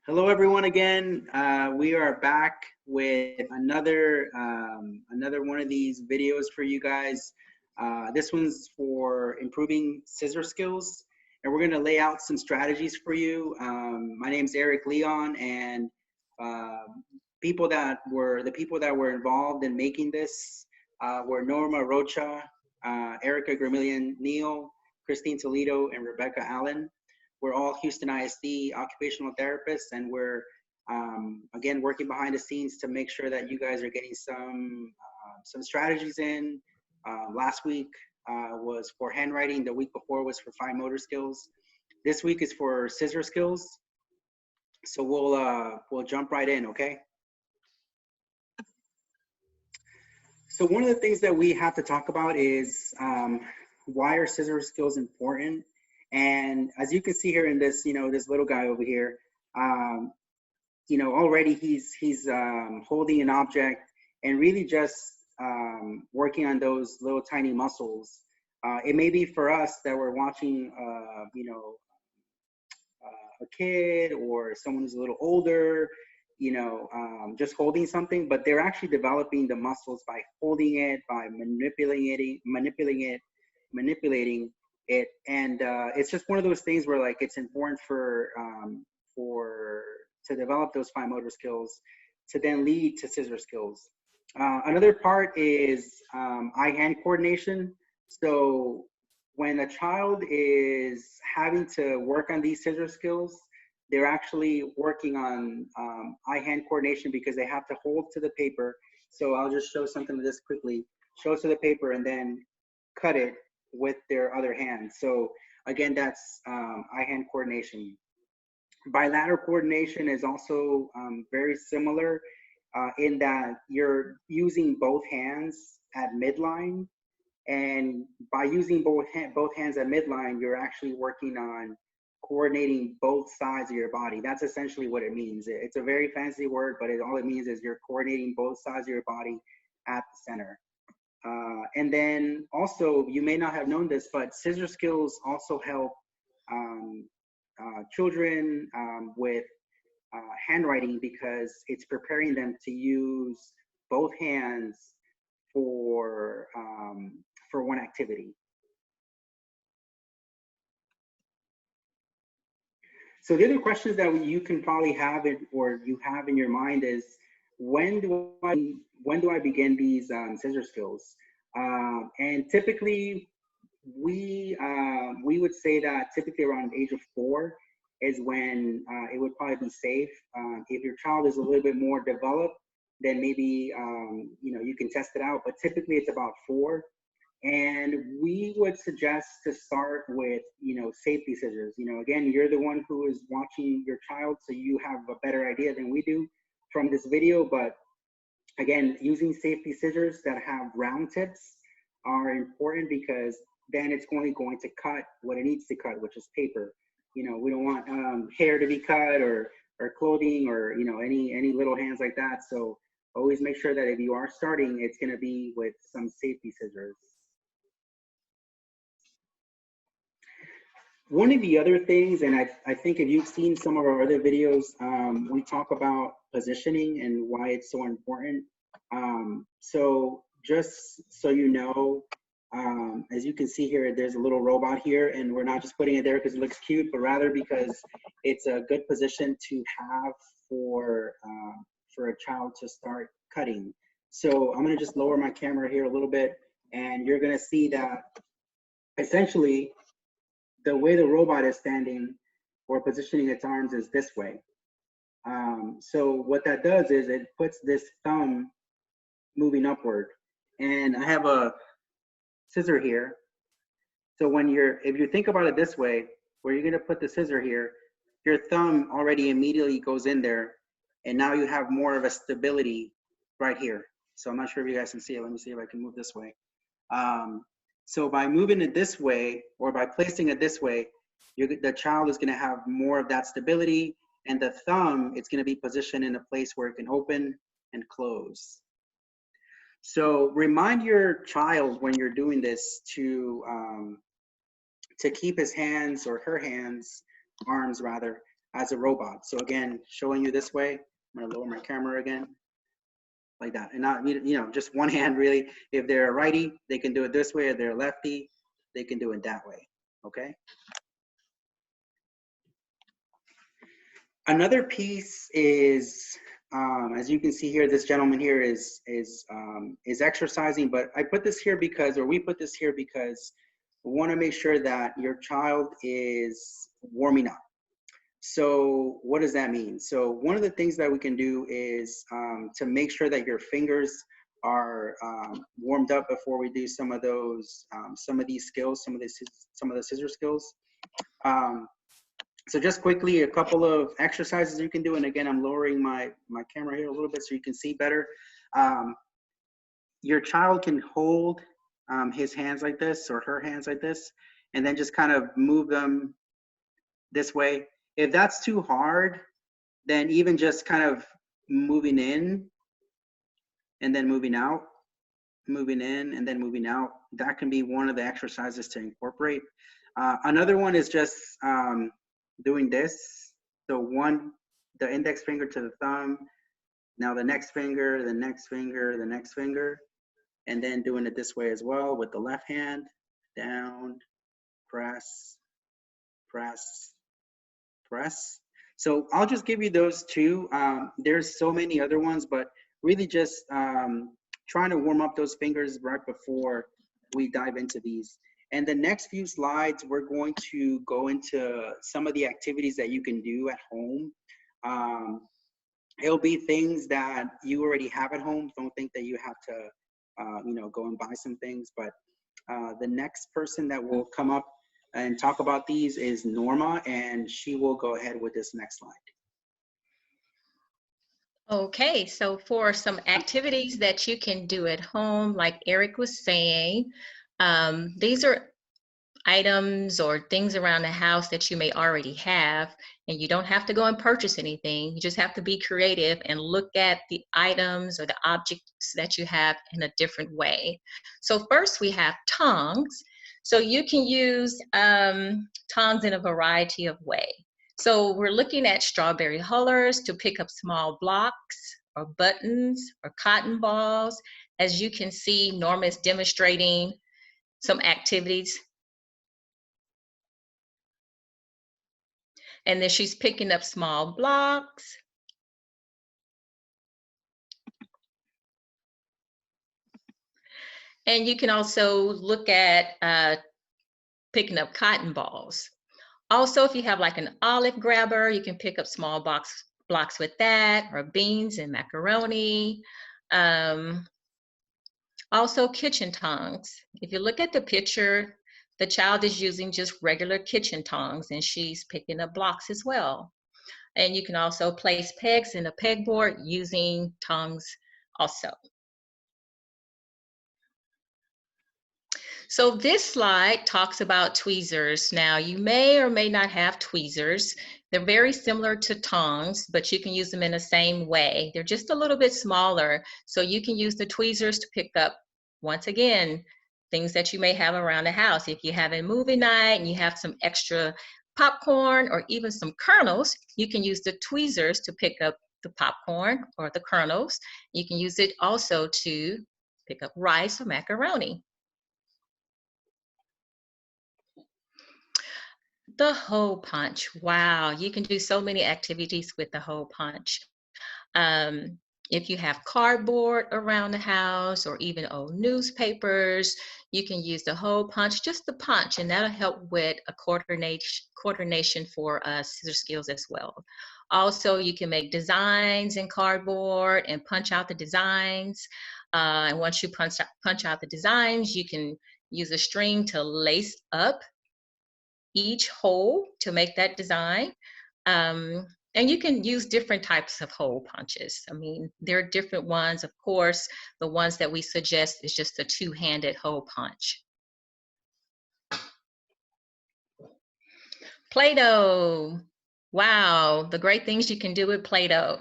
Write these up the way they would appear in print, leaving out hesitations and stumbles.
Hello, everyone. Again, we are back with another one of these videos for you guys. This one's for improving scissor skills, and we're going to lay out some strategies for you. My name's Eric Leon, and uh, people that were involved in making this were Norma Rocha, Erica Gramillion Neal, Christine Toledo, and Rebecca Allen. We're all Houston ISD occupational therapists, and we're again working behind the scenes to make sure that you guys are getting some strategies in. Last week was for handwriting. The week before was for fine motor skills. This week is for scissor skills. So we'll jump right in, okay? So one of the things that we have to talk about is why are scissor skills important? And as you can see here in this, this little guy over here, um, already he's holding an object and really just working on those little tiny muscles. It may be for us that we're watching, a kid or someone who's a little older, just holding something, but they're actually developing the muscles by holding it, by manipulating it, and it's just one of those things where like it's important for to develop those fine motor skills to then lead to scissor skills. Another part is eye-hand coordination. So when a child is having to work on these scissor skills, they're actually working on eye-hand coordination because they have to hold to the paper. So I'll just show something of this quickly. Show to the paper and then cut it with their other hand. So again, that's eye-hand coordination. Bilateral coordination is also very similar in that you're using both hands at midline, and by using both hands at midline, you're actually working on coordinating both sides of your body. That's essentially what it means. It's a very fancy word, but all it means is you're coordinating both sides of your body at the center. And then also, you may not have known this, but scissor skills also help um, children with handwriting because it's preparing them to use both hands for one activity. So the other questions that you can probably have it or you have in your mind is when do I begin these scissor skills? And typically we would say that typically around the age of 4 is when it would probably be safe. If your child is a little bit more developed, then maybe you can test it out. But typically it's about 4. And we would suggest to start with, safety scissors. Again, you're the one who is watching your child, so you have a better idea than we do from this video. But again, using safety scissors that have round tips are important because then it's only going to cut what it needs to cut, which is paper. We don't want hair to be cut or clothing or any little hands like that. So always make sure that if you are starting, it's going to be with some safety scissors. One of the other things, and I think if you've seen some of our other videos, we talk about positioning and why it's so important. So just so you know, as you can see here, there's a little robot here, and we're not just putting it there because it looks cute, but rather because it's a good position to have for a child to start cutting. So I'm gonna just lower my camera here a little bit, and you're gonna see that essentially the way the robot is standing or positioning its arms is this way. So what that does is it puts this thumb moving upward. And I have a scissor here. So if you think about it this way, where you're gonna put the scissor here, your thumb already immediately goes in there, and now you have more of a stability right here. So I'm not sure if you guys can see it. Let me see if I can move this way. So by moving it this way, or by placing it this way, the child is gonna have more of that stability, and the thumb, it's gonna be positioned in a place where it can open and close. So remind your child when you're doing this to keep his hands or her hands, arms rather, as a robot. So again, showing you this way, I'm gonna lower my camera again, like that. And not, you know, just one hand really. If they're a righty, they can do it this way. If they're a lefty, they can do it that way, okay? Another piece is, as you can see here, this gentleman here is exercising, but I put this here because, or we put this here because we want to make sure that your child is warming up. So what does that mean? So one of the things that we can do is to make sure that your fingers are warmed up before we do some of those, some of these skills, some of the scissor skills. So just quickly, a couple of exercises you can do. And again, I'm lowering my camera here a little bit so you can see better. Your child can hold his hands like this or her hands like this, and then just kind of move them this way. If that's too hard, then even just kind of moving in and then moving out, moving in and then moving out, that can be one of the exercises to incorporate. Another one is just doing this. So the index finger to the thumb, now the next finger, the next finger, the next finger, and then doing it this way as well with the left hand, down, press, press, press. So I'll just give you those two. There's so many other ones, but really just trying to warm up those fingers right before we dive into these. And the next few slides, we're going to go into some of the activities that you can do at home. It'll be things that you already have at home. Don't think that you have to, you know, go and buy some things. But the next person that will come up and talk about these is Norma, and she will go ahead with this next slide. Okay, so for some activities that you can do at home, like Eric was saying, these are items or things around the house that you may already have, and you don't have to go and purchase anything. You just have to be creative and look at the items or the objects that you have in a different way. So first we have tongs. So you can use tongs in a variety of ways. So we're looking at strawberry hullers to pick up small blocks or buttons or cotton balls. As you can see, Norma is demonstrating some activities. And then she's picking up small blocks. And you can also look at picking up cotton balls. Also, if you have like an olive grabber, you can pick up small blocks with that, or beans and macaroni. Also kitchen tongs. If you look at the picture, the child is using just regular kitchen tongs, and she's picking up blocks as well. And you can also place pegs in a pegboard using tongs also. So this slide talks about tweezers. Now, you may or may not have tweezers. They're very similar to tongs, but you can use them in the same way. They're just a little bit smaller, so you can use the tweezers to pick up, once again, things that you may have around the house. If you have a movie night and you have some extra popcorn or even some kernels, you can use the tweezers to pick up the popcorn or the kernels. You can use it also to pick up rice or macaroni. The hole punch. Wow, you can do so many activities with the hole punch. If you have cardboard around the house or even old newspapers, you can use the hole punch, just the punch, and that'll help with a coordination for scissor skills as well. Also, you can make designs in cardboard and punch out the designs. And once you punch out the designs, you can use a string to lace up each hole to make that design. And you can use different types of hole punches. I mean, there are different ones. Of course, the ones that we suggest is just a two-handed hole punch. Play-Doh. Wow, the great things you can do with Play-Doh.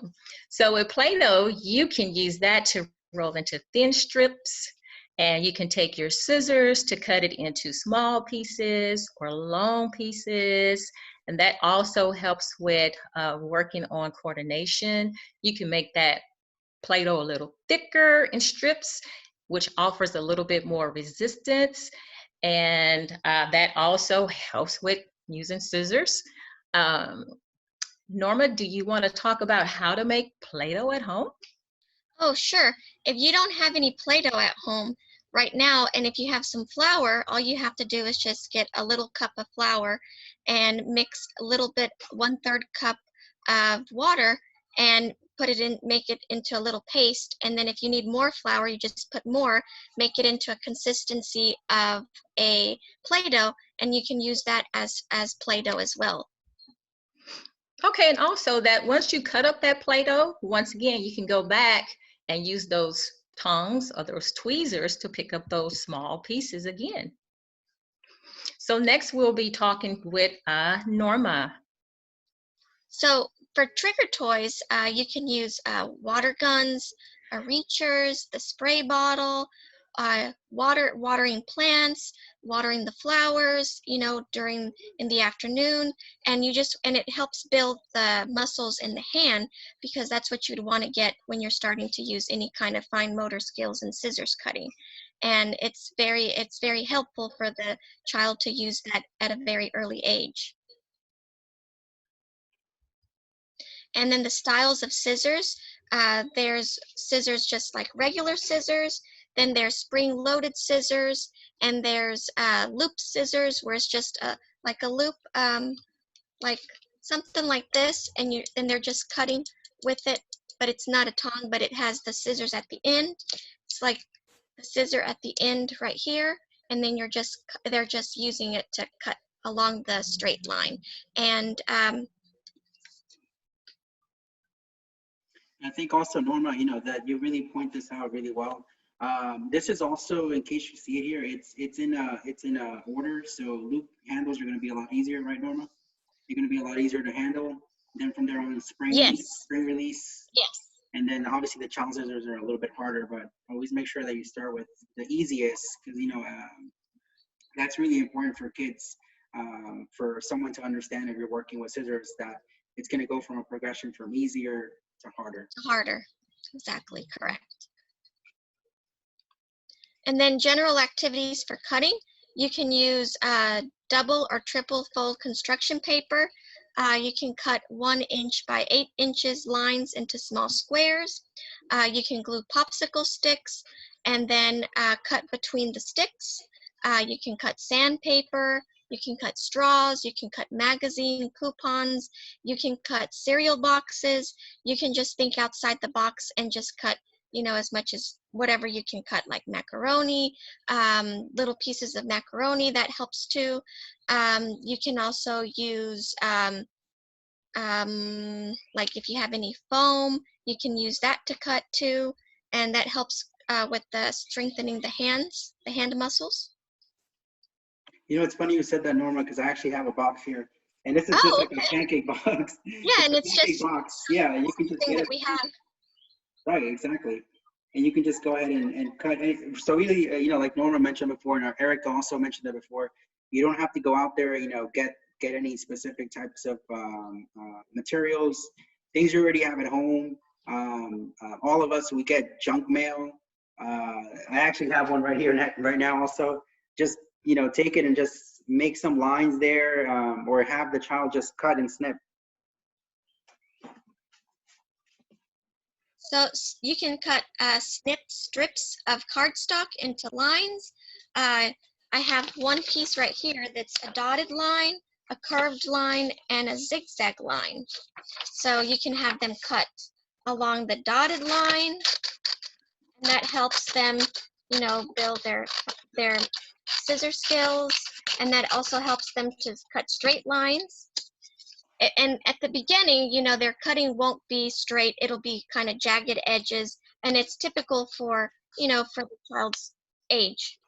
So with Play-Doh, you can use that to roll into thin strips, and you can take your scissors to cut it into small pieces or long pieces, And that also helps with working on coordination. You can make that Play-Doh a little thicker in strips, which offers a little bit more resistance. And that also helps with using scissors. Norma, do you want to talk about how to make Play-Doh at home? Oh, sure. If you don't have any Play-Doh at home right now, and if you have some flour, all you have to do is just get a little cup of flour and mix a little bit, 1/3 cup of water, and put it in, make it into a little paste. And then if you need more flour, you just put more, make it into a consistency of a Play-Doh, and you can use that as Play-Doh as well. Okay, and also that once you cut up that Play-Doh, once again, you can go back and use those tongs or those tweezers to pick up those small pieces again. So next we'll be talking with Norma. So for trigger toys, you can use water guns, reachers, the spray bottle, watering plants, watering the flowers, you know, in the afternoon, and it helps build the muscles in the hand, because that's what you'd want to get when you're starting to use any kind of fine motor skills in scissors cutting. And it's very helpful for the child to use that at a very early age. And then the styles of scissors, there's scissors just like regular scissors, then there's spring-loaded scissors, and there's loop scissors where it's just like a loop, like something like this, and then they're just cutting with it, but it's not a tong, but it has the scissors at the end. It's like the scissor at the end right here, and then they're just using it to cut along the straight line. And I think also, Norma, you know, that you really point this out really well. This is also, in case you see it here, it's in a order. So loop handles are going to be a lot easier, right, Norma? They're going to be a lot easier to handle. Then from there on, spring release. Yes. And then obviously the child scissors are a little bit harder, but always make sure that you start with the easiest, because you know that's really important for kids, for someone to understand if you're working with scissors, that it's going to go from a progression from easier to harder. Harder, exactly correct. And then general activities for cutting, you can use double or triple fold construction paper. You can cut 1 inch by 8 inches lines into small squares. You can glue popsicle sticks and then cut between the sticks. You can cut sandpaper. You can cut straws, you can cut magazine coupons, you can cut cereal boxes. You can just think outside the box and just cut, you know, as much as whatever you can cut, like macaroni, little pieces of macaroni, that helps too. You can also use, like if you have any foam, you can use that to cut too, and that helps with the strengthening the hand muscles. You know, it's funny you said that, Norma, because I actually have a box here, and this is just like a pancake box. Yeah, and it's just box. Yeah, you can just get it. We have. Right, exactly. And you can just go ahead and cut. So really, you know, like Norma mentioned before, and Eric also mentioned that before, you don't have to go out there, you know, get any specific types of materials, things you already have at home. All of us, we get junk mail. I actually have one right here, right now also. Just, you know, take it and just make some lines there, or have the child just cut and snip. So you can cut snip strips of cardstock into lines. I have one piece right here that's a dotted line, a curved line, and a zigzag line. So you can have them cut along the dotted line, and that helps them, you know, build their scissor skills, and that also helps them to cut straight lines. And at the beginning, you know, their cutting won't be straight, it'll be kind of jagged edges, and it's typical for, you know, for the child's age,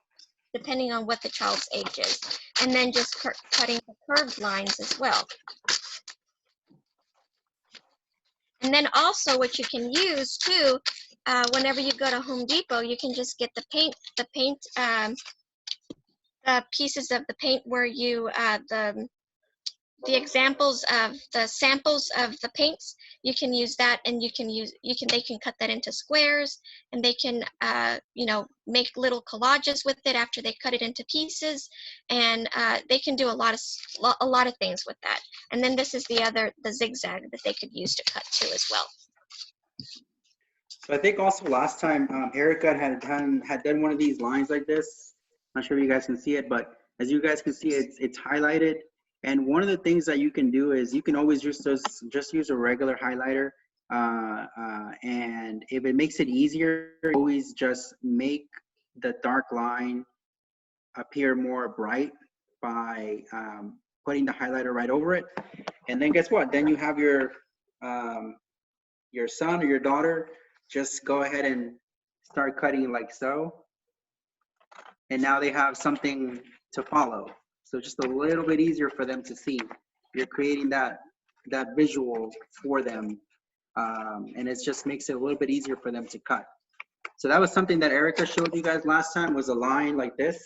depending on what the child's age is. And then just cutting the curved lines as well. And then also what you can use too, whenever you go to Home Depot, you can just get the pieces of the paint where you, the examples of the samples of the paints, you can use that, and they can cut that into squares, and they can you know, make little collages with it after they cut it into pieces, and they can do a lot of things with that. And then this is the zigzag that they could use to cut too as well. So I think also last time Erica had done one of these lines like this. Not sure if you guys can see it, but as you guys can see, it's highlighted. And one of the things that you can do is you can always just use a regular highlighter. And if it makes it easier, always just make the dark line appear more bright by putting the highlighter right over it. And then guess what? Then you have your son or your daughter just go ahead and start cutting like so. And now they have something to follow. So just a little bit easier for them to see. You're creating that visual for them. And it just makes it a little bit easier for them to cut. So that was something that Erica showed you guys last time, was a line like this.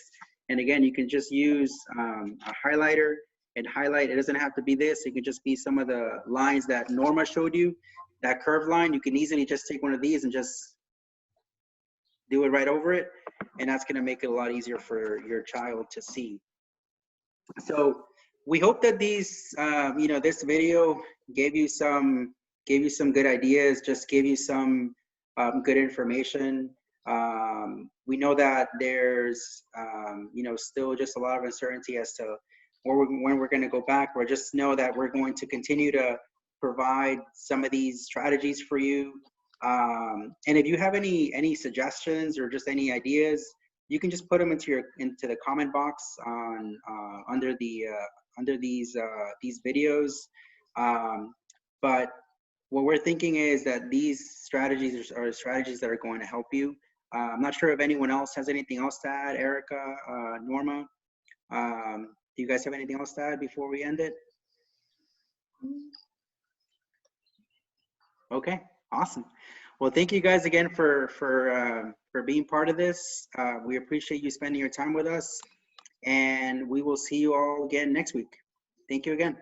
And again, you can just use a highlighter and highlight. It doesn't have to be this. It could just be some of the lines that Norma showed you. That curved line, you can easily just take one of these and just do it right over it. And that's gonna make it a lot easier for your child to see. So we hope that these, you know, this video gave you some good ideas, just gave you some good information. We know that there's, you know, still just a lot of uncertainty as to when we're going to go back. Or just know that we're going to continue to provide some of these strategies for you. And if you have any suggestions or just any ideas, you can just put them into the comment box on under these videos. But what we're thinking is that these strategies are strategies that are going to help you. I'm not sure if anyone else has anything else to add. Erica, Norma, do you guys have anything else to add before we end it? Okay, awesome. Well, thank you guys again for being part of this. We appreciate you spending your time with us, and we will see you all again next week. Thank you again.